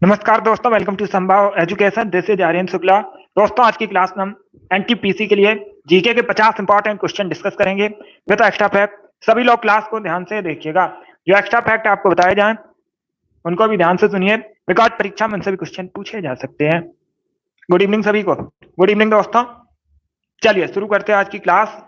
नमस्कार दोस्तों, welcome to Sambhav education. This is Aryan Shukla. दोस्तों, आज की क्लास में हम एनटीपीसी के लिए जीके के 50 इंपॉर्टेंट क्वेश्चन डिस्कस करेंगे विद एक्स्ट्रा फैक्ट। सभी लोग क्लास को ध्यान से देखिएगा। जो एक्स्ट्रा फैक्ट आपको बताए जाएं उनको भी ध्यान से सुनिए, बिकॉज परीक्षा में उनसे भी क्वेश्चन पूछे जा सकते हैं। गुड इवनिंग सभी को। गुड इवनिंग दोस्तों। चलिए शुरू करते हैं आज की क्लास।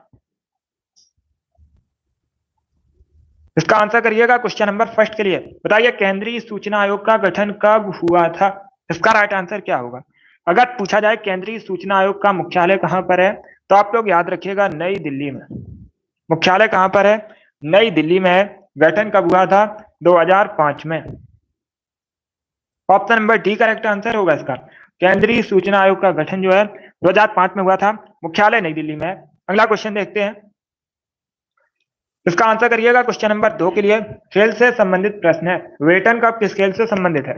इसका आंसर करिएगा क्वेश्चन नंबर फर्स्ट के लिए। बताइए, केंद्रीय सूचना आयोग का गठन कब हुआ था? इसका राइट आंसर क्या होगा? अगर पूछा जाए केंद्रीय सूचना आयोग का मुख्यालय कहां पर है, तो आप लोग याद रखिएगा नई दिल्ली में। मुख्यालय कहां पर है? नई दिल्ली में है। गठन कब हुआ था? 2005 में। Option number D correct answer होगा इसका। केंद्रीय सूचना आयोग का गठन जो है 2005 में हुआ था। मुख्यालय नई दिल्ली में है। अगला क्वेश्चन देखते हैं। इसका आंसर करिएगा क्वेश्चन नंबर 2 के लिए। खेल से संबंधित प्रश्न है। वेटन कप किस खेल से संबंधित है?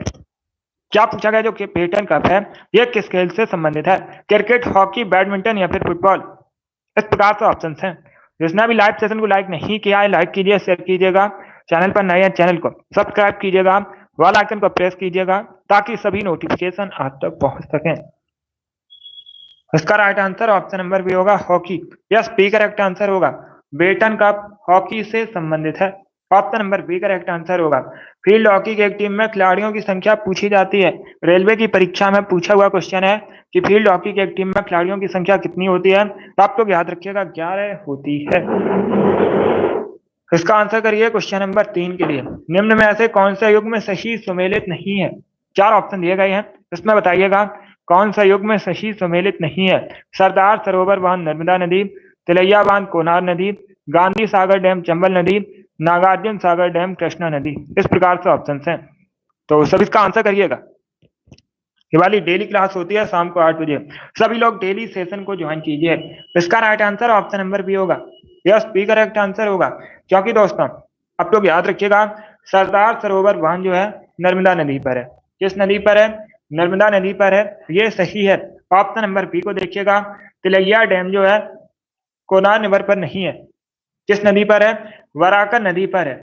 क्या पूछा गया? जो वेटन कप है यह किस खेल से संबंधित है? क्रिकेट, हॉकी, बैडमिंटन या फिर फुटबॉल? इस प्रकार से ऑप्शन हैं। जिसने भी लाइव सेशन को लाइक नहीं किया है, लाइक कीजिए, शेयर कीजिएगा। चैनल पर नए हैं, चैनल को सब्सक्राइब कीजिएगा, बेल आइकन को प्रेस कीजिएगा ताकि सभी नोटिफिकेशन आप तक पहुंच सकें। इसका right answer option number B होगा, hockey. Yes, B correct answer होगा। बेटन कप हॉकी से संबंधित है। Option number B correct answer होगा। फील्ड हॉकी की एक टीम में खिलाड़ियों की संख्या पूछी जाती है। रेलवे की परीक्षा में पूछा हुआ क्वेश्चन है कि फील्ड हॉकी की एक टीम में खिलाड़ियों की संख्या कितनी होती है, तो आप लोग याद रखिएगा 11 होती है। इसका आंसर करिए क्वेश्चन नंबर 3 के लिए। निम्न में से कौन सा युग्म सही सुमेलित नहीं है? 4 ऑप्शन दिए गए हैं, इसमें बताइएगा कौन सा युग्म सही सुमेलित नहीं है। सरदार सरोवर बांध नर्मदा नदी, तिलैया बांध कोनार नदी, गांधी सागर डैम चंबल नदी, नागार्जुन सागर डैम कृष्णा नदी। इस प्रकार से ऑप्शन हैं, तो सभी इसका आंसर करिएगा। ये वाली डेली क्लास होती है शाम को 8 बजे। सभी लोग डेली सेशन को ज्वाइन कीजिए। इसका right answer option number B होगा। यस, बी करेक्ट आंसर होगा। क्योंकि दोस्तों आप लोग याद रखिएगा, सरदार सरोवर बांध जो है नर्मदा नदी पर है। किस नदी पर है? नर्मदा नदी पर है। ये सही है। ऑप्शन नंबर बी को देखिएगा। तिलैया डैम जो है कोनार रिवर पर नहीं है। किस नदी पर है? वराकर नदी पर है।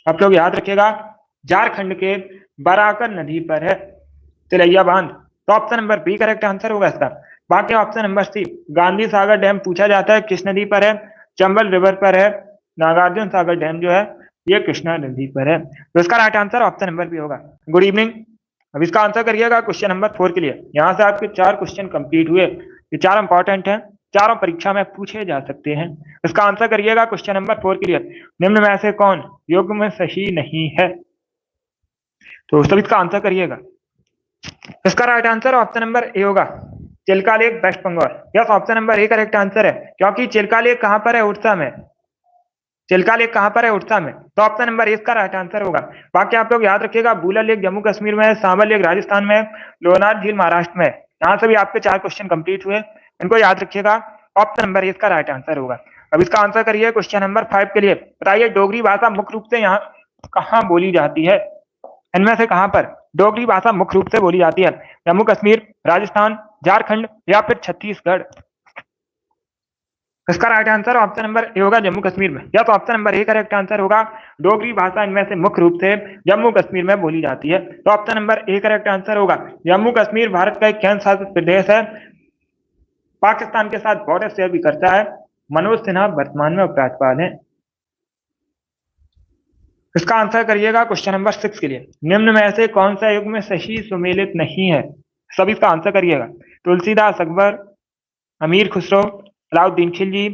आप लोग याद रखिएगा, झारखंड के बराकर नदी पर है तिलैया बांध। तो option number B correct answer होगा इसका। बाकी option number C, Gandhi Sagar dam पूछा जाता है, किस नदी पर है? चंबल रिवर पर है। नागार्जुन सागर डैम जो है ये कृष्णा नदी पर है। तो इसका right answer option number B होगा। Good evening. अब इसका आंसर करिएगा क्वेश्चन नंबर 4 के लिए। यहाँ से आपके 4 क्वेश्चन कंप्लीट हुए। ये 4 इंपॉर्टेंट हैं, चारों परीक्षा में पूछे जा सकते हैं। इसका आंसर करिएगा क्वेश्चन नंबर 4 के लिए। निम्न में से कौन युग्म में सही नहीं है? तो सभी इसका आंसर करिएगा। इसका right answer option number A होगा, Chilka lake West Bengal. Yes, option number A correct answer है। क्योंकि चिल्का लेक कहां पर है? उड़ीसा में। चिल्का लेक कहां पर है? उड़ीसा में। तो ऑप्शन नंबर ए इसका राइट आंसर होगा। बाकी आप लोग याद रखिएगा, बूलर लेक जम्मू कश्मीर में है, सांबर लेक राजस्थान में, लोनार झील महाराष्ट्र में। यहाँ से भी आपके 4 क्वेश्चन कंप्लीट हुए, इनको याद रखिएगा। ऑप्शन नंबर ए इसका राइट आंसर होगा। अब इसका आंसर करिए क्वेश्चन नंबर 5 के लिए। बताइए, डोगरी भाषा मुख्य रूप से यहाँ कहाँ बोली जाती है? इनमें से कहां पर डोगरी भाषा मुख्य रूप से बोली जाती है? जम्मू कश्मीर, राजस्थान, झारखंड या फिर छत्तीसगढ़? इसका right answer option number A होगा, जम्मू कश्मीर में। या तो option number A correct answer होगा। डोगरी भाषा इनमें से मुख्य रूप से जम्मू कश्मीर में बोली जाती है। तो option number A correct answer होगा। जम्मू कश्मीर भारत का एक केंद्र शासित प्रदेश है, पाकिस्तान के साथ बॉर्डर शेयर भी करता है। मनोज सिन्हा वर्तमान में उपराज्यपाल है। इसका आंसर करिएगा क्वेश्चन नंबर 6 के लिए। निम्न में से कौन सा युग में सही सुमेलित नहीं है? सभी इसका आंसर करिएगा। तुलसीदास अकबर, अमीर खुसरो, अलाउद्दीन खिलजी,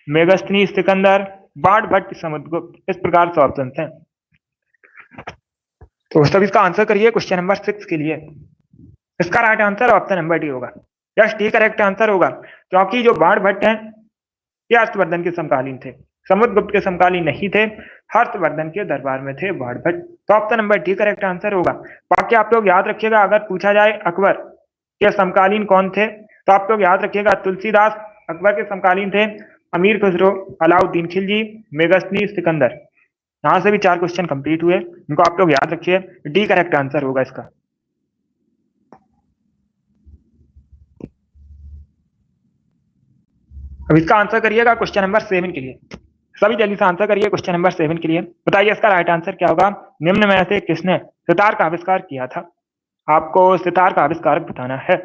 मेगस्थनी सिकंदर, बाण भट्ट समुद्रगुप्त। इस प्रकार से ऑप्शन हैं, तो सभी इसका आंसर करिए क्वेश्चन नंबर 6 के लिए। इसका right answer option number D होगा। यस, डी करेक्ट आंसर होगा। क्योंकि जो बाण भट्ट हैं ये हर्षवर्धन के समकालीन थे, समुद्रगुप्त के समकालीन नहीं थे, हर्षवर्धन के दरबार में थे बाण भट्ट। तो option number D correct answer होगा। बाकी आप लोग याद रखिएगा, अगर पूछा जाए अकबर के समकालीन कौन थे, तो आप लोग याद रखिएगा तुलसीदास अकबर के समकालीन थे, अमीर खुसरो, अलाउद्दीन खिलजी, मेगस्थनी सिकंदर। यहाँ से भी 4 क्वेश्चन कंप्लीट हुए, इनको आप लोग याद रखिए। डी करेक्ट आंसर होगा इसका। अब इसका आंसर करिएगा क्वेश्चन नंबर 7 के लिए। सभी जल्दी से आंसर करिए क्वेश्चन नंबर 7 के लिए। बताइए इसका राइट आंसर क्या होगा। निम्न में से किसने सितार का आविष्कार किया था? आपको सितार का आविष्कारक बताना है।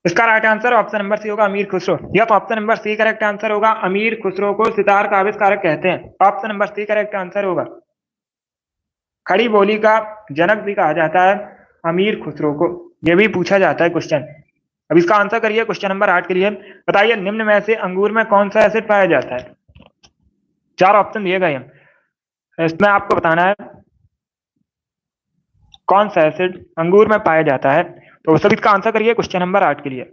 इसका right answer option number C होगा अमीर खुसरो। या तो option number C correct answer होगा, अमीर खुसरो को सितार का आविष्कारक कहते हैं। Option number C correct answer होगा। खड़ी बोली का जनक भी कहा जाता है अमीर खुसरो को, यह भी पूछा जाता है क्वेश्चन। अब इसका आंसर करिए क्वेश्चन नंबर 8 के लिए। बताइए निम्न में से अंगूर में कौन सा एसिड पाया जाता है? 4 ऑप्शन दिए गए हैं, इसमें आपको बताना है कौन सा एसिड अंगूर में पाया जाता है। तो सभी इसका आंसर करिए क्वेश्चन नंबर 8 के लिए।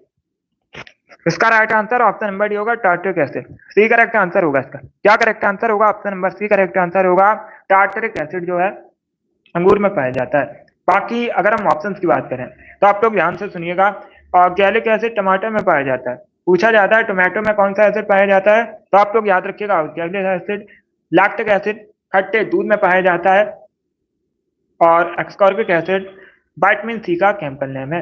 इसका right answer option number D होगा tartaric acid. C correct answer होगा इसका। क्या करेक्ट आंसर होगा? Option number C correct answer होगा। टार्टरिक एसिड जो है अंगूर में पाया जाता है। बाकी अगर हम ऑप्शंस की बात करें तो आप लोग ध्यान से सुनिएगा। गैलिक एसिड टमाटर में पाया जाता है। पूछा जाता है टोमेटो में कौन सा एसिड पाया जाता है, तो आप लोग याद रखिएगा गैलिक एसिड। लैक्टिक एसिड खट्टे दूध में पाया जाता है। और एक्सकॉर्बिक एसिड विटामिन सी का केमिकल नेम है।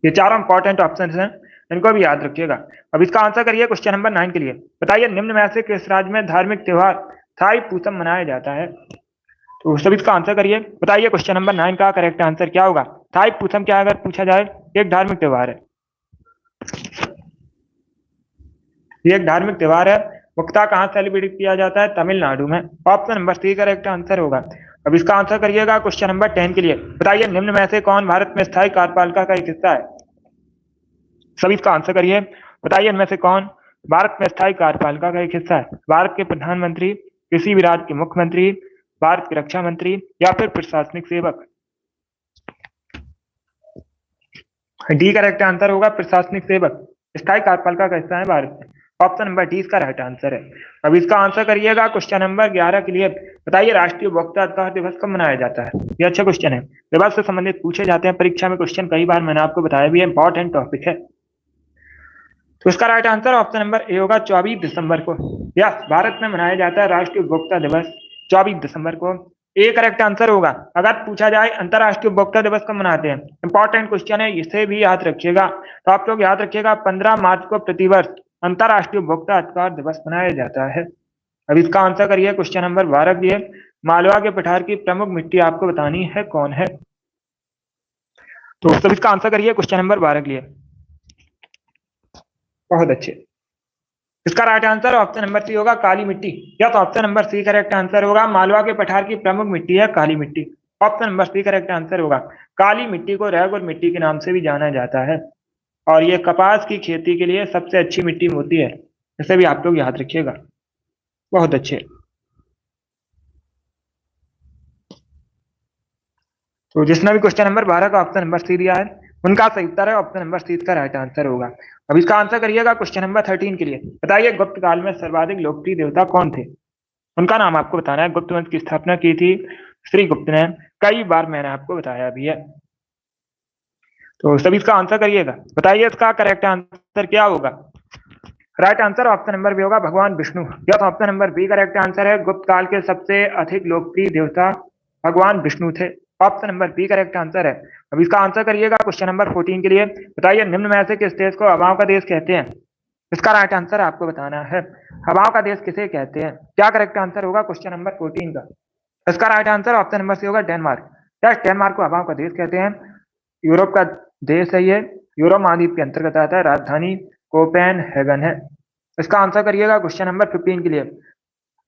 ये चारों इंपॉर्टेंट ऑप्शन हैं, इनको भी याद रखिएगा। अब इसका आंसर करिए क्वेश्चन नंबर 9 के लिए। बताइए निम्न में से किस राज्य में धार्मिक त्योहार थाई पूसम मनाया जाता है? तो सभी इसका आंसर करिए। बताइए क्वेश्चन नंबर 9 का करेक्ट आंसर क्या होगा? थाई पूसम क्या अगर पूछा जाए, एक धार्मिक त्योहार है। ये एक धार्मिक त्योहार है। मुख्यतः कहाँ सेलिब्रेट किया जाता है? तमिलनाडु में। Option number C correct answer होगा। अब इसका आंसर करिएगा क्वेश्चन नंबर 10 के लिए। बताइए निम्न में से कौन भारत में स्थायी कार्यपालिका का एक हिस्सा है? सभी इसका आंसर करिए। बताइए इनमें से कौन भारत में स्थायी कार्यपालिका का एक हिस्सा है? भारत के प्रधानमंत्री, किसी भी राज्य के मुख्यमंत्री, भारत के रक्षा मंत्री या फिर प्रशासनिक सेवक? डी करेक्ट आंसर होगा प्रशासनिक सेवक। स्थायी कार्यपालिका का हिस्सा है भारत में। ऑप्शन नंबर डी इसका राइट आंसर है। अब इसका आंसर करिएगा क्वेश्चन नंबर 11 के लिए। बताइए राष्ट्रीय उपभोक्ता अधिकार दिवस कब मनाया जाता है? ये अच्छा क्वेश्चन है, दिवस से संबंधित पूछे जाते हैं परीक्षा में क्वेश्चन, कई बार मैंने आपको बताया भी है, इंपॉर्टेंट टॉपिक है। तो इसका right answer option number A होगा 24 दिसंबर को। यस, भारत में मनाया जाता है राष्ट्रीय उपभोक्ता दिवस 24 दिसंबर को। ए करेक्ट आंसर होगा। अगर पूछा जाए अंतरराष्ट्रीय उपभोक्ता दिवस कब मनाते हैं, इंपॉर्टेंट क्वेश्चन है, इसे भी याद रखिएगा। तो आप लोग याद रखिएगा 15 मार्च को प्रतिवर्ष अंतरराष्ट्रीय उपभोक्ता अधिकार दिवस मनाया जाता है। अब इसका आंसर करिए क्वेश्चन नंबर 12 के लिए। मालवा के पठार की प्रमुख मिट्टी आपको बतानी है कौन है? तो सब इसका आंसर करिए क्वेश्चन नंबर 12 के लिए। बहुत अच्छे। इसका right answer option number C होगा काली मिट्टी। या तो option number C correct answer होगा। मालवा के पठार की प्रमुख मिट्टी है काली मिट्टी। Option number C correct answer होगा। काली मिट्टी को रेगुर मिट्टी के नाम से भी जाना जाता है और ये कपास की खेती के लिए सबसे अच्छी मिट्टी होती है, इसे भी आप लोग याद रखिएगा। बहुत अच्छे। तो जिसने भी क्वेश्चन नंबर 12 का ऑप्शन नंबर सी दिया है उनका सही उत्तर है ऑप्शन नंबर सी इसका राइट आंसर होगा। अब इसका आंसर करिएगा क्वेश्चन नंबर 13 के लिए। बताइए गुप्त काल में सर्वाधिक लोकप्रिय देवता कौन थे? उनका नाम आपको बताना है। गुप्त वंश की स्थापना की थी श्री गुप्त ने, कई बार मैंने आपको बताया भी है। तो सभी इसका आंसर करिएगा। बताइए इसका करेक्ट आंसर क्या होगा? Right answer option number B होगा भगवान विष्णु। या तो option number B correct answer है। गुप्त काल के सबसे अधिक लोकप्रिय देवता भगवान विष्णु थे। Option number B correct answer है। अब इसका आंसर करिएगा क्वेश्चन नंबर 14 के लिए। बताइए निम्न में से किस देश को हवाओं का देश कहते हैं? इसका राइट आंसर आपको बताना है। हवाओं का देश किसे कहते हैं? क्या करेक्ट आंसर होगा क्वेश्चन नंबर 14 का? इसका right answer option number C होगा डेनमार्क। यस, डेनमार्क को हवाओं का देश कहते हैं। यूरोप का देश है ये, यूरोप महाद्वीप के अंतर्गत आता है। राजधानी कोपेनहेगन है। इसका आंसर करिएगा क्वेश्चन नंबर 15 के लिए।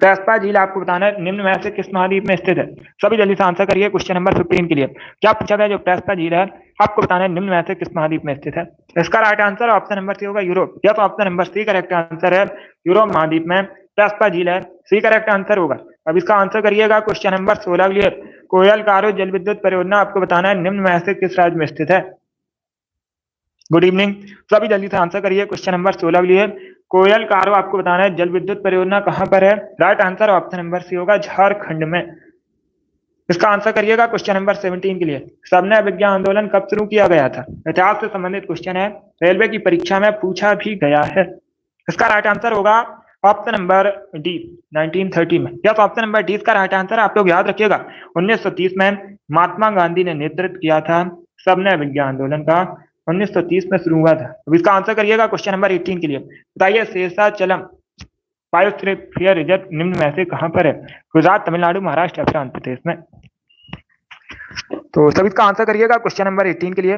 प्रेस्पा झील आपको बताना है निम्न में से किस महाद्वीप में स्थित है? सभी जल्दी से आंसर करिए क्वेश्चन नंबर 15 के लिए। क्या पूछा गया? जो प्रेस्पा झील है आपको बताना है निम्न में से किस महाद्वीप में स्थित है? इसका right answer option number C होगा यूरोप। या तो option number C correct answer है। यूरोप महाद्वीप में प्रेस्पा झील है, सी करेक्ट आंसर होगा। अब इसका आंसर करिएगा क्वेश्चन नंबर 16 के लिए। कोयल कारो जल विद्युत परियोजना आपको बताना है निम्न में से किस राज्य में स्थित है? गुड इवनिंग, सभी जल्दी से आंसर करिए क्वेश्चन नंबर 16 के लिए। कोयल कारो आपको बताना है जल विद्युत परियोजना कहां पर है? Right answer option number C होगा झारखंड में। इसका आंसर करिएगा क्वेश्चन नंबर 17 के लिए। सबने अभिज्ञा आंदोलन कब शुरू किया गया था? इतिहास से संबंधित क्वेश्चन है, रेलवे की परीक्षा में पूछा भी गया है। इसका राइट आंसर होगा ऑप्शन नंबर डी 1930 में। या तो ऑप्शन नंबर डी इसका राइट आंसर आप लोग याद रखिएगा। 1930 में महात्मा गांधी ने नेतृत्व किया था सबने अभिज्ञा आंदोलन का, 1930 में शुरू हुआ था। अब इसका आंसर करिएगा क्वेश्चन नंबर 18 के लिए। बताइए शेषाचलम बायोस्फीयर रिजर्व निम्न में से कहां पर है? गुजरात, तमिलनाडु, महाराष्ट्र या फिर आंध्र प्रदेश में? तो सभी इसका आंसर करिएगा क्वेश्चन नंबर 18 के लिए।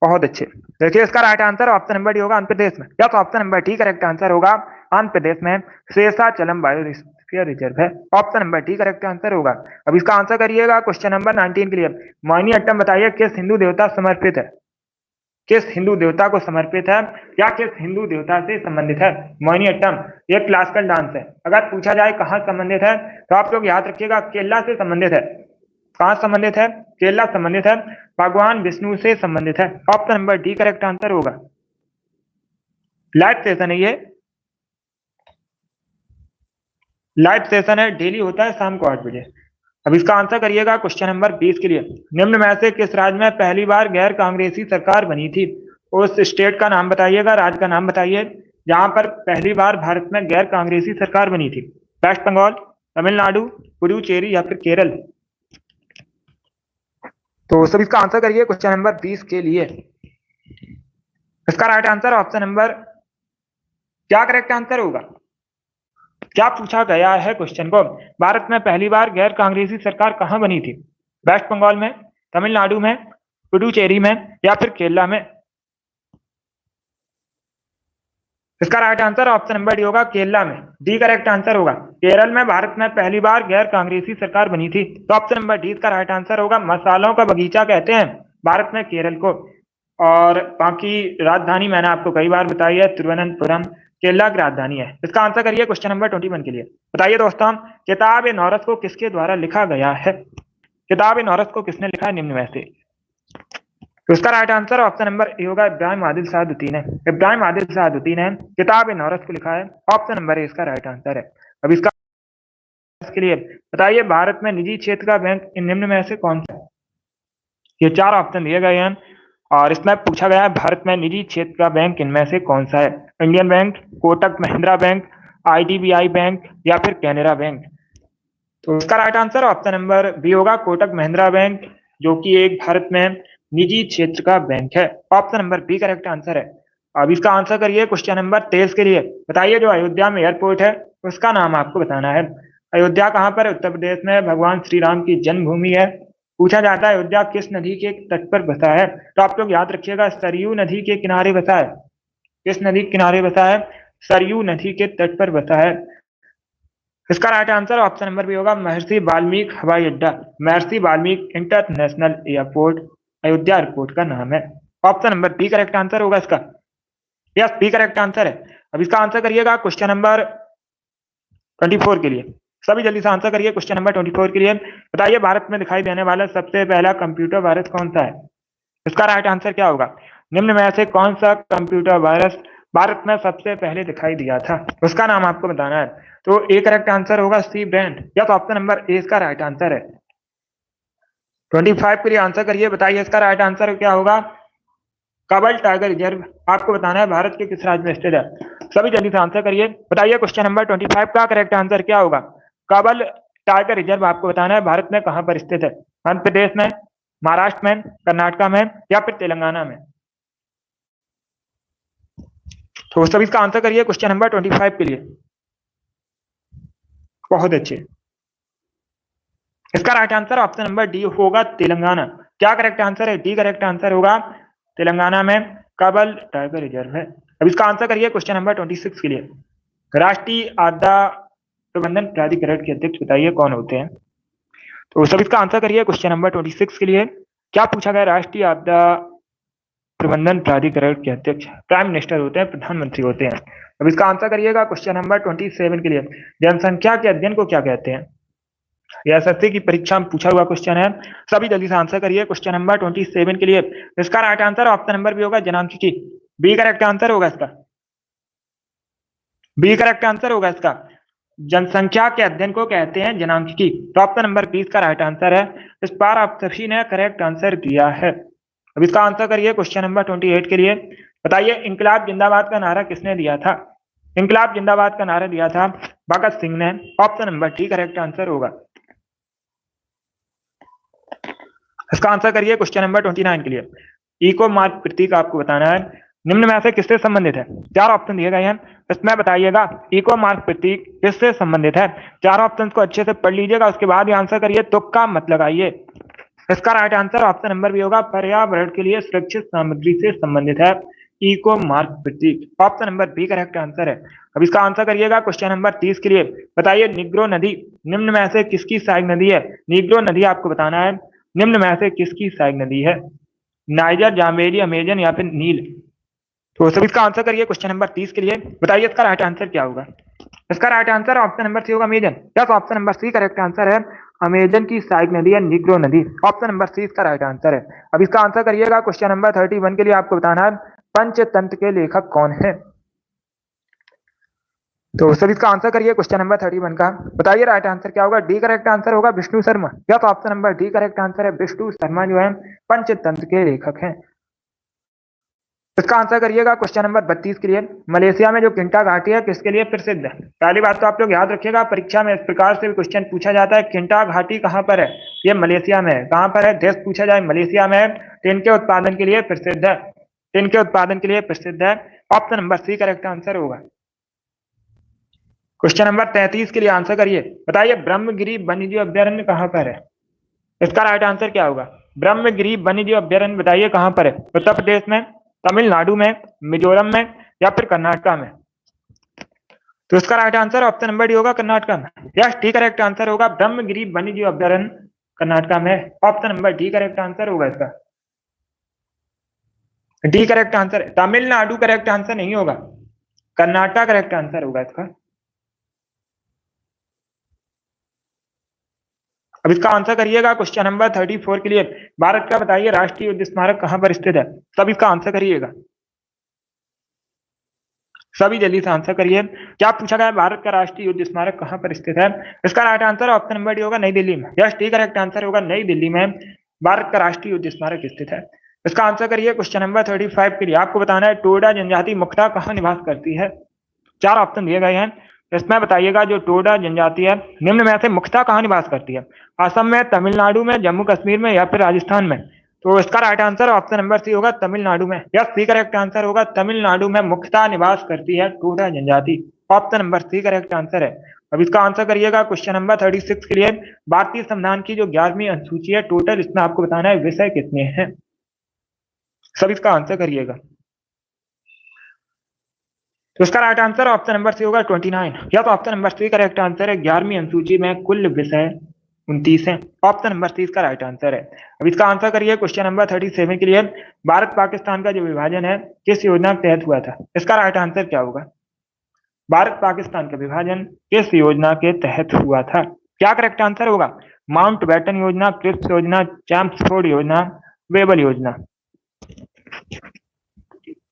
बहुत अच्छे। देखिए इसका right answer option number D होगा आंध्र प्रदेश में। या तो option number D correct answer होगा आंध्र प्रदेश में शेषाचलम बायोस्फीयर रिजर्व है। Option number D correct answer होगा। अब इसका आंसर करिएगा क्वेश्चन नंबर 19 के लिए। मोहिनी अट्टम बताइए किस हिंदू देवता समर्पित है? किस हिंदू देवता को समर्पित है या किस हिंदू देवता से संबंधित है? मोहिनी अट्टम ये क्लासिकल डांस है। अगर पूछा जाए कहाँ संबंधित है तो आप लोग याद रखिएगा केरला से संबंधित है। कहाँ संबंधित है? केरला संबंधित है। भगवान विष्णु से संबंधित है। Option number D correct answer होगा। लाइव सेशन है ये, लाइव सेशन है, डेली होता है शाम को 8 बजे। अब इसका आंसर करिएगा क्वेश्चन नंबर 20 के लिए। निम्न में से किस राज्य में पहली बार गैर कांग्रेसी सरकार बनी थी? उस स्टेट का नाम बताइएगा, राज्य का नाम बताइए जहां पर पहली बार भारत में गैर कांग्रेसी सरकार बनी थी। वेस्ट बंगाल, तमिलनाडु, पुडुचेरी या फिर केरल? तो सब इसका आंसर करिए क्वेश्चन नंबर 20 के लिए। इसका राइट आंसर ऑप्शन नंबर क्या करेक्ट आंसर होगा? क्या पूछा गया है क्वेश्चन को? भारत में पहली बार गैर कांग्रेसी सरकार कहां बनी थी? वेस्ट बंगाल में, तमिलनाडु में, पुडुचेरी में या फिर केरला में? इसका right answer option number D होगा केरला में। डी करेक्ट आंसर होगा। केरल में भारत में पहली बार गैर कांग्रेसी सरकार बनी थी। तो ऑप्शन नंबर डी इसका राइट आंसर होगा। मसालों का बगीचा कहते हैं भारत में केरल को। और बाकी राजधानी मैंने आपको कई बार बताई है, तिरुवनंतपुरम केरला की राजधानी है। इसका आंसर करिए क्वेश्चन नंबर 21 के लिए। बताइए दोस्तों, किताब ए नौरत को किसके द्वारा लिखा गया है? किताब ए नौरत को किसने लिखा है निम्न में से? तो इसका right answer option number A होगा इब्राहिम आदिल सहादुद्दीन है। इब्राहिम आदिल सहादुद्दीन है किताब ए नौरत को लिखा है। ऑप्शन नंबर ए इसका राइट आंसर है। अब इसका के लिए बताइए भारत में निजी क्षेत्र का बैंक निम्न में से कौन सा है? ये 4 ऑप्शन दिए गए हैं और इसमें पूछा गया है भारत में निजी क्षेत्र का बैंक इनमें से कौन सा है? Indian bank, Kotak Mahindra bank, IDBI bank या फिर कैनरा बैंक? तो इसका right answer option number B होगा कोटक महिंद्रा बैंक, जो कि एक भारत में निजी क्षेत्र का बैंक है। Option number B correct answer है। अब इसका आंसर करिए क्वेश्चन नंबर 23 के लिए। बताइए जो अयोध्या में एयरपोर्ट है उसका नाम आपको बताना है। अयोध्या कहाँ पर है? उत्तर प्रदेश में। भगवान श्री राम की जन्मभूमि है। पूछा जाता है अयोध्या किस नदी के तट पर बसा है? तो आप लोग याद रखिएगा सरयू नदी के किनारे बसा है। किस नदी के किनारे बसा है? सरयू नदी के तट पर बसा है। इसका right answer option number B होगा महर्षि वाल्मीकि हवाई अड्डा। Maharshi Valmiki international airport Ayodhya airport का नाम है। Option number B correct answer होगा इसका। यस, बी करेक्ट आंसर है। अब इसका आंसर करिएगा क्वेश्चन नंबर 24 के लिए। सभी जल्दी से आंसर करिए क्वेश्चन नंबर 24 के लिए। बताइए भारत में दिखाई देने वाला सबसे पहला कंप्यूटर वायरस कौन सा है? इसका राइट आंसर क्या होगा? निम्न में से कौन सा कंप्यूटर वायरस भारत में सबसे पहले दिखाई दिया था? उसका नाम आपको बताना है। तो ए करेक्ट आंसर होगा सी ब्रांड। या तो ऑप्शन नंबर ए इसका राइट आंसर है। 25 के लिए आंसर करिए। बताइए इसका राइट आंसर क्या होगा? काबल टाइगर रिजर्व आपको बताना है भारत के किस राज्य में स्थित है। सभी जल्दी से आंसर करिए। बताइए क्वेश्चन नंबर 25 का करेक्ट आंसर क्या होगा? काबल टाइगर रिजर्व आपको बताना है भारत में कहां पर स्थित है। आंध्र प्रदेश में, महाराष्ट्र में, कर्नाटका में या फिर तेलंगाना में? तो सभी इसका आंसर करिए क्वेश्चन नंबर 25 के लिए। बहुत अच्छे। इसका right answer option number D होगा तेलंगाना। क्या करेक्ट आंसर है? डी करेक्ट आंसर होगा। तेलंगाना में काबल टाइगर रिजर्व है। अब इसका आंसर करिए क्वेश्चन नंबर 26 के लिए। राष्ट्रीय आपदा प्रबंधन प्राधिकरण के अध्यक्ष बताइए कौन होते हैं? तो सब इसका आंसर करिए क्वेश्चन नंबर 26 के लिए। क्या पूछा गया? राष्ट्रीय आपदा प्रबंधन प्राधिकरण के अध्यक्ष प्राइम मिनिस्टर होते हैं, प्रधानमंत्री होते हैं। अब इसका आंसर करिएगा क्वेश्चन नंबर 27 के लिए। जनसंख्या के अध्ययन को क्या कहते हैं? यह एसएससी की परीक्षा में पूछा हुआ क्वेश्चन है। सभी जल्दी से आंसर करिए क्वेश्चन नंबर 27 के लिए। इसका right answer option number B होगा जनांकिकी। बी करेक्ट आंसर होगा इसका। बी करेक्ट आंसर होगा इसका। जनसंख्या के अध्ययन को कहते हैं जनांकिकी। तो ऑप्शन नंबर 20 का राइट आंसर है। इस बार आप सभी ने करेक्ट आंसर दिया है। अब इसका आंसर करिए क्वेश्चन नंबर 28 के लिए। बताइए इंकलाब जिंदाबाद का नारा किसने दिया था? इंकलाब जिंदाबाद का नारा दिया था भगत सिंह ने। Option number D correct answer होगा। इसका आंसर करिए क्वेश्चन नंबर 29 के लिए। इको मार्क प्रतीक आपको बताना है। निम्न में से किससे संबंधित है? चार ऑप्शन दिए गए हैं, इसमें बताइएगा इको मार्क प्रतीक किससे संबंधित है? चार ऑप्शन को अच्छे से पढ़ लीजिएगा, उसके बाद ही आंसर करिए, तुक्का मत लगाइए। इसका राइट आंसर ऑप्शन नंबर भी होगा, पर्यावरण के लिए सुरक्षित सामग्री से संबंधित है इको मार्क प्रतीक। Option number B correct answer है। अब इसका आंसर करिएगा क्वेश्चन नंबर 30 के लिए। बताइए नीग्रो नदी निम्न में से किसकी सहायक नदी है? नीग्रो नदी आपको बताना है निम्न में से किसकी सहायक नदी है? नाइजर, जामेली, अमेजन या फिर नील? तो सभी इसका आंसर करिए क्वेश्चन नंबर 30 के लिए। बताइए इसका राइट आंसर क्या होगा? इसका right answer option number C होगा, Amazon. Yes, option number C correct answer है। अमेजन की सहायक नदी है नीग्रो नदी। ऑप्शन नंबर सी इसका राइट आंसर है। अब इसका आंसर करिएगा क्वेश्चन नंबर 31 के लिए। आपको बताना है पंचतंत्र के लेखक कौन है? तो सभी इसका आंसर करिए क्वेश्चन नंबर 31 का। बताइए राइट आंसर क्या होगा? डी करेक्ट आंसर होगा, Vishnu Sharma. Yes, option number D correct answer है। विष्णु शर्मा जो है पंचतंत्र के लेखक हैं। इसका आंसर करिएगा क्वेश्चन नंबर 32 के लिए। मलेशिया में जो किंटा घाटी है किसके लिए प्रसिद्ध है? पहली बात तो आप लोग याद रखिएगा, परीक्षा में इस प्रकार से भी क्वेश्चन पूछा जाता है, किंटा घाटी कहाँ पर है? ये मलेशिया में है। कहाँ पर है? देश पूछा जाए मलेशिया में है। टिन के उत्पादन के लिए प्रसिद्ध है। टिन के उत्पादन के लिए प्रसिद्ध है। Option number C correct answer होगा। क्वेश्चन नंबर 33 के लिए आंसर करिए। बताइए ब्रह्मगिरी वन्यजीव अभ्यारण्य कहाँ पर है? इसका राइट आंसर क्या होगा? ब्रह्मगिरी वन्यजीव अभ्यारण्य बताइए कहाँ पर है? उत्तर प्रदेश में, तमिलनाडु में, मिजोरम में या फिर कर्नाटका में? तो इसका right answer option number D होगा, कर्नाटका में। यस, डी करेक्ट आंसर होगा, ब्रह्मगिरी वन्यजीव अभ्यारण्य कर्नाटका में। Option number D correct answer होगा इसका। डी करेक्ट आंसर है। तमिलनाडु करेक्ट आंसर नहीं होगा, कर्नाटका करेक्ट आंसर होगा इसका। अब इसका आंसर करिएगा क्वेश्चन नंबर 34 के लिए। भारत का बताइए राष्ट्रीय युद्ध स्मारक कहां पर स्थित है? सब इसका आंसर करिएगा, सभी जल्दी से आंसर करिए। क्या पूछा गया? भारत का राष्ट्रीय युद्ध स्मारक कहां पर स्थित है? इसका right answer option number D होगा, नई दिल्ली में। यस, डी करेक्ट आंसर होगा, नई दिल्ली में भारत का राष्ट्रीय युद्ध स्मारक स्थित है। इसका आंसर करिए क्वेश्चन नंबर 35 के लिए। आपको बताना है टोडा जनजाति मुख्यतः कहां निवास करती है? चार ऑप्शन दिए गए हैं, इसमें बताइएगा जो टोडा जनजाति है निम्न में से मुख्यतः कहां निवास करती है? असम में, तमिलनाडु में, जम्मू कश्मीर में या फिर राजस्थान में? तो इसका right answer option number C होगा, तमिलनाडु में। यस, सी करेक्ट आंसर होगा, तमिलनाडु में मुख्यतः निवास करती है टोडा जनजाति। Option number C correct answer है। अब इसका आंसर करिएगा क्वेश्चन नंबर 36 के लिए। भारतीय संविधान की जो 11वीं अनुसूची है टोटल, इसमें आपको बताना है विषय कितने हैं? सब इसका आंसर करिएगा। तो इसका right answer option number C होगा 29। या तो option number C correct answer है। 11वीं अनुसूची में कुल विषय 29 है। ऑप्शन नंबर सी इसका राइट आंसर है। अब इसका आंसर करिए क्वेश्चन नंबर 37 के लिए। भारत पाकिस्तान का जो विभाजन है किस योजना के तहत हुआ था? इसका राइट आंसर क्या होगा? भारत पाकिस्तान का विभाजन किस योजना के तहत हुआ था? क्या करेक्ट आंसर होगा? माउंट बैटन योजना, क्रिप्स योजना, चैम्प्सफोर्ड योजना, वेबल योजना?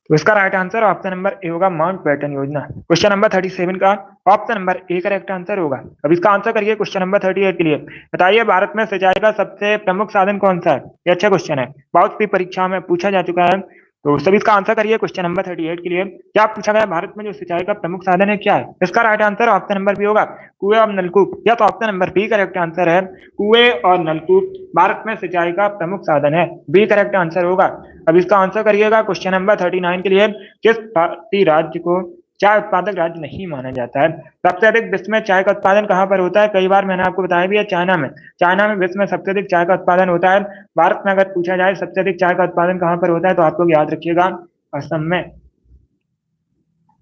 तो इसका right answer option number A होगा, माउंट बैटन योजना। क्वेश्चन नंबर 37 का option number A correct answer होगा। अब इसका आंसर करिए क्वेश्चन नंबर 38 के लिए। बताइए भारत में सिंचाई का सबसे प्रमुख साधन कौन सा है? ये अच्छा क्वेश्चन है, बहुत सी परीक्षा में पूछा जा चुका है। तो सभी इसका आंसर करिए क्वेश्चन नंबर 38 के लिए। क्या पूछा गया? भारत में जो सिंचाई का प्रमुख साधन है क्या है? इसका right answer option number B होगा, कुएं और नलकूप। या तो option number B correct answer है, कुएं और नलकूप भारत में सिंचाई का प्रमुख साधन है। बी करेक्ट आंसर होगा। अब इसका आंसर करिएगा क्वेश्चन नंबर 39 के लिए। किस भारतीय राज्य को चाय उत्पादक राज्य नहीं माना जाता है? सबसे अधिक विश्व में चाय का उत्पादन कहाँ पर होता है? कई बार मैंने आपको बताया भी है, चाइना में। चाइना में विश्व में सबसे अधिक चाय का उत्पादन होता है। भारत में अगर पूछा जाए सबसे अधिक चाय का उत्पादन कहाँ पर होता है, तो आप लोग याद रखिएगा, असम में।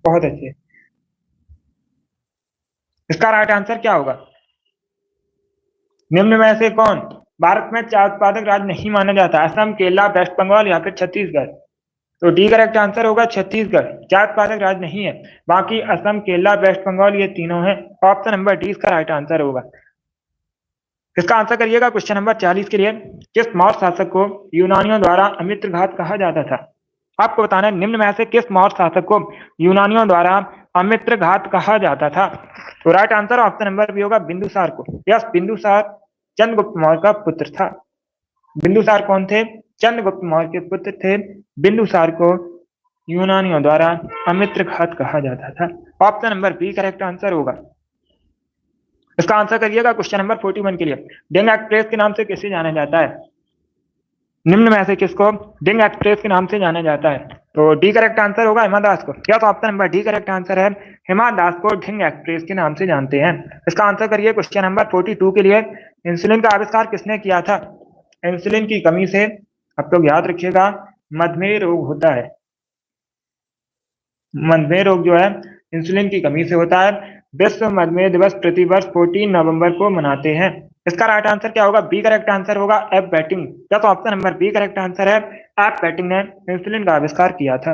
बहुत अच्छे। इसका राइट आंसर क्या होगा? निम्न में से कौन भारत में चाय उत्पादक राज्य नहीं माना जाता? असम, केरला, वेस्ट बंगाल या फिर छत्तीसगढ़? तो डी करेक्ट आंसर होगा, छत्तीसगढ़ चाय उत्पादक राज्य नहीं है। बाकी असम, केरला, वेस्ट बंगाल ये तीनों हैं। ऑप्शन नंबर डी इसका राइट आंसर होगा। इसका आंसर करिएगा क्वेश्चन नंबर 40 के लिए। किस मौर्य शासक को यूनानियों द्वारा अमित्रघात कहा जाता था? आपको बताना है निम्न में से किस मौर्य शासक को यूनानियों द्वारा अमित्रघात कहा जाता था? तो right answer option number B होगा, बिंदुसार को। यस, बिंदुसार चंद्रगुप्त मौर्य का पुत्र था। बिंदुसार कौन थे? चंद्रगुप्त मौर्य के पुत्र थे। बिंदुसार को यूनानियों द्वारा अमित्रघात कहा जाता था। Option number B correct answer होगा। इसका आंसर करिएगा क्वेश्चन नंबर 41 के लिए। डेंग एक्सप्रेस के नाम से किसे जाना जाता है? निम्न में से किसको डिंग एक्सप्रेस के नाम से जाना जाता है? तो डी करेक्ट आंसर होगा हिमा दास को। क्या तो option number D correct answer है, हिमा दास को डिंग एक्सप्रेस के नाम से जानते हैं। इसका आंसर करिए क्वेश्चन नंबर 42 के लिए। इंसुलिन का आविष्कार किसने किया था? इंसुलिन की कमी से आप लोग याद रखिएगा मधुमेह रोग होता है। मधुमेह रोग जो है इंसुलिन की कमी से होता है। विश्व मधुमेह दिवस प्रतिवर्ष 14 नवंबर को मनाते हैं। इसका राइट आंसर क्या होगा? बी करेक्ट आंसर होगा एफ बैटिंग। क्या तो option number B correct answer है, एफ बैटिंग ने इंसुलिन का आविष्कार किया था।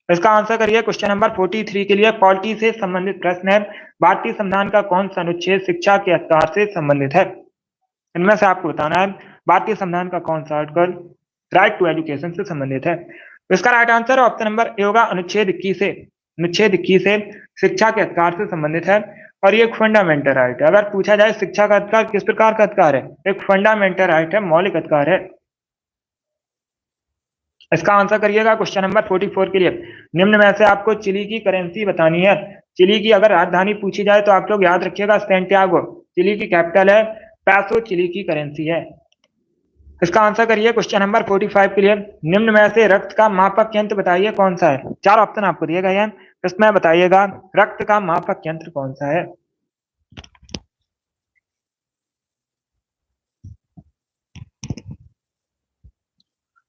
इसका आंसर करिए क्वेश्चन नंबर 43 के लिए। पॉलिटी से संबंधित प्रश्न है, भारतीय संविधान का कौन सा अनुच्छेद शिक्षा के अधिकार से संबंधित है? इनमें से आपको बताना है भारतीय संविधान का कौन सा आर्टिकल राइट टू एजुकेशन से संबंधित है। इसका right answer option number A होगा अनुच्छेद 21 से। अनुच्छेद 21 से शिक्षा के अधिकार से संबंधित है और ये एक फंडामेंटल राइट है। अगर पूछा जाए शिक्षा का अधिकार किस प्रकार का अधिकार है, एक फंडामेंटल राइट है, मौलिक अधिकार है। इसका आंसर करिएगा क्वेश्चन नंबर 44 के लिए। निम्न में से आपको चिली की करेंसी बतानी है। चिली की अगर राजधानी पूछी जाए तो आप लोग याद रखिएगा सैंटियागो। चिली की कैपिटल है पैसो, चिली की करेंसी है। इसका आंसर करिए क्वेश्चन नंबर 45 के लिए। निम्न में से रक्त का मापक यंत्र बताइए कौन सा है? चार ऑप्शन आपको दिए गए हैं, इसमें बताइएगा रक्त का मापक यंत्र कौन सा है।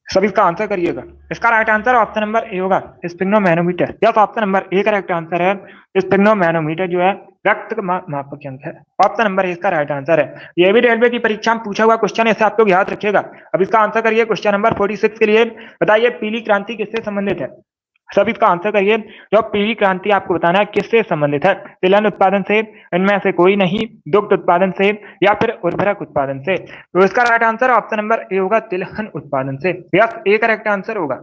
सभी इसका आंसर करिएगा। इसका right answer option number A होगा sphygmomanometer. Yes, option number A correct answer है, स्पिग्नोमैनोमीटर जो है रक्त का मापक यंत्र है। ऑप्शन नंबर ए इसका राइट आंसर है। ये भी रेलवे की परीक्षा में पूछा हुआ क्वेश्चन है, इसे आप लोग याद रखिएगा। अब इसका आंसर करिए क्वेश्चन नंबर 46 के लिए। बताइए पीली क्रांति किससे संबंधित है? सब इसका आंसर करिए। जो पीली क्रांति आपको बताना है किससे संबंधित है? तिलहन उत्पादन से, इनमें से कोई नहीं, दुग्ध उत्पादन से या फिर उर्वरक उत्पादन से। तो इसका right answer option number A होगा तिलहन उत्पादन से। यस, ए करेक्ट आंसर होगा।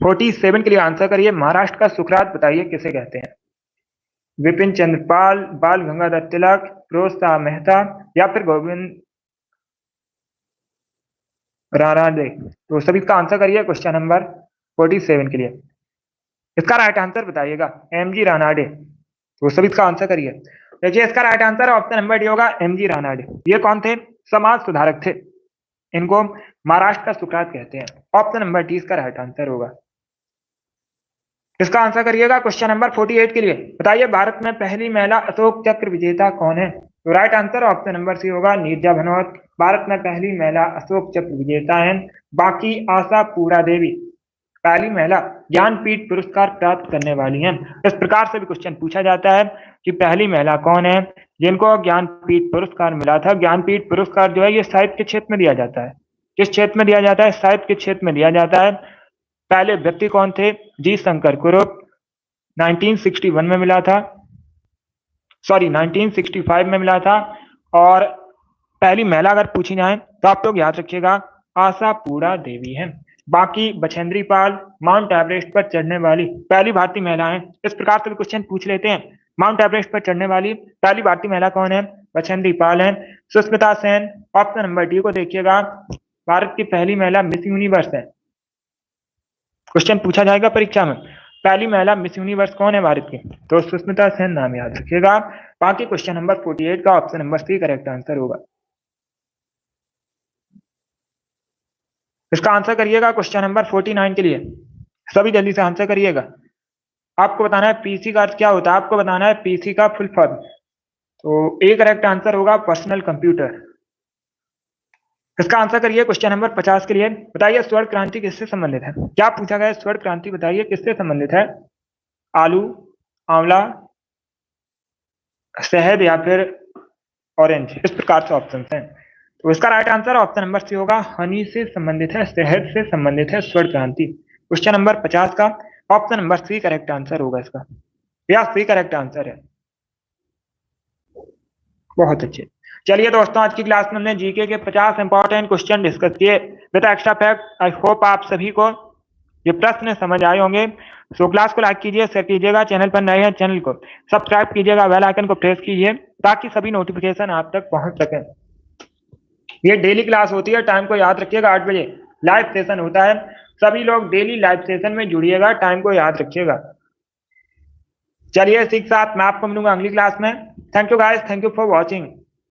47 के लिए आंसर करिए। महाराष्ट्र का सुकरात बताइए किसे कहते हैं? विपिन चंद्र पाल, बाल गंगाधर तिलक, फिरोज शाह मेहता या फिर गोविंद रानडे। तो सभी इसका आंसर करिए क्वेश्चन नंबर 47 के लिए। इसका राइट आंसर बताइएगा एमजी रानाडे। तो सभी इसका आंसर करिए। देखिए इसका right answer option number D होगा एमजी रानाडे। ये कौन थे? समाज सुधारक थे। इनको महाराष्ट्र का सुकरात कहते हैं। ऑप्शन नंबर डी इसका राइट आंसर होगा। इसका आंसर करिएगा क्वेश्चन नंबर 48 के लिए। बताइए भारत में पहली महिला अशोक चक्र विजेता कौन है? तो right answer option number C होगा नीरजा भनोत। भारत में पहली महिला अशोक चक्र विजेता है। बाकी आशा पूरा देवी पहली महिला ज्ञानपीठ पुरस्कार प्राप्त करने वाली हैं। इस प्रकार से भी क्वेश्चन पूछा जाता है कि पहली महिला कौन है जिनको ज्ञानपीठ पुरस्कार मिला था। ज्ञानपीठ पुरस्कार जो है ये साहित्य के क्षेत्र में दिया जाता है। किस क्षेत्र में दिया जाता है? साहित्य के क्षेत्र में दिया जाता है। पहले व्यक्ति कौन थे? जी शंकर कुरुप, 1961 में मिला था, सॉरी 1965 में मिला था। और पहली महिला अगर पूछी जाए तो आप लोग याद रखिएगा आशा पूरा देवी है। बाकी बछेंद्री पाल माउंट एवरेस्ट पर चढ़ने वाली पहली भारतीय महिला है। इस प्रकार से भी क्वेश्चन पूछ लेते हैं। माउंट एवरेस्ट पर चढ़ने वाली पहली भारतीय महिला कौन है? बछेंद्री पाल है। Sushmita Sen, option number D को देखिएगा, भारत की पहली महिला मिस यूनिवर्स है। क्वेश्चन पूछा जाएगा परीक्षा में पहली महिला मिस यूनिवर्स कौन है भारत की? तो सुष्मिता सेन नाम याद रखिएगा। बाकी क्वेश्चन नंबर 48 का option number C correct answer होगा। इसका आंसर करिएगा क्वेश्चन नंबर 49 के लिए। सभी जल्दी से आंसर करिएगा। आपको बताना है पीसी का अर्थ क्या होता है। आपको बताना है पीसी का फुल फॉर्म। तो ए करेक्ट आंसर होगा पर्सनल कंप्यूटर। इसका आंसर करिए क्वेश्चन नंबर 50 के लिए। बताइए स्वर्ण क्रांति किससे संबंधित है? क्या पूछा गया? स्वर्ण क्रांति बताइए किससे संबंधित है? आलू, आंवला, शहद या फिर ऑरेंज। इस प्रकार से ऑप्शन हैं। तो इसका right answer option number C होगा हनी से संबंधित है, शहद से संबंधित है स्वर्ण क्रांति। क्वेश्चन नंबर 50 का option number C correct answer होगा इसका। या सी करेक्ट आंसर है। बहुत अच्छे। चलिए दोस्तों आज की क्लास में हमने जीके के 50 इंपॉर्टेंट क्वेश्चन डिस्कस किए with extra fact. I hope आप सभी को ये प्रश्न समझ आए होंगे। सो क्लास को लाइक कीजिए, शेयर कीजिएगा, चैनल पर नए हैं चैनल को सब्सक्राइब कीजिएगा, बेल आइकन को प्रेस कीजिए ताकि सभी नोटिफिकेशन आप तक पहुंच सके। ये डेली क्लास होती है, टाइम को याद रखिएगा 8 बजे लाइव सेशन होता है। सभी लोग डेली लाइव सेशन में जुड़िएगा, टाइम को याद रखिएगा। चलिए इसी के साथ मैं आपको मिलूंगा अगली क्लास में। Thank you guys, thank you for watching.